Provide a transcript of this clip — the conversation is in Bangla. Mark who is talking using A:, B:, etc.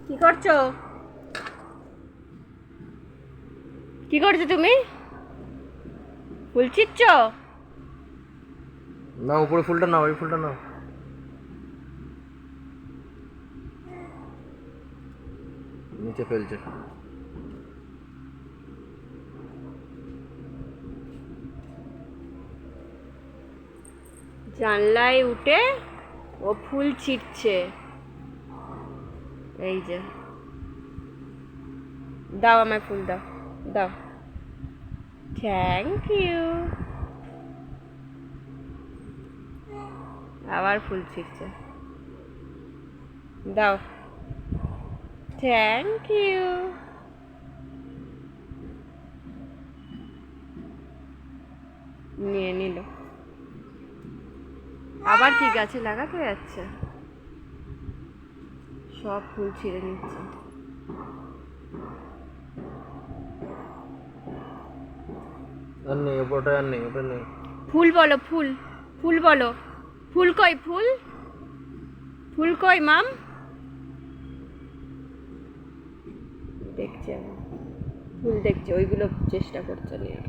A: কি করছো? কি করছো তুমি? ফুল ছিঁড়ছ?
B: না, উপরে ফুলটা নাও, এই ফুলটা নাও। নিচে ফেলছে।
A: জানলায় উঠে ও ফুল ছিঁড়ছে। এই যে, দাও আমায় ফুল দাও, দাও। Thank you. আবার ফুল ছিঁড়ছে, দাও। Thank you. নিয়ে নিল। আবার কি গাছে লাগাতে যাচ্ছে? সব ফুল ছিঁড়ে নিচ্ছে।
B: আর নেই, ওপরটা আর নেই, ওটা নেই।
A: ফুল বলো, ফুল। ফুল বলো। ফুল কই? ফুল, ফুল কই মাম? দেখছে, ফুল দেখছে, ওইগুলো চেষ্টা করছে নিয়ে।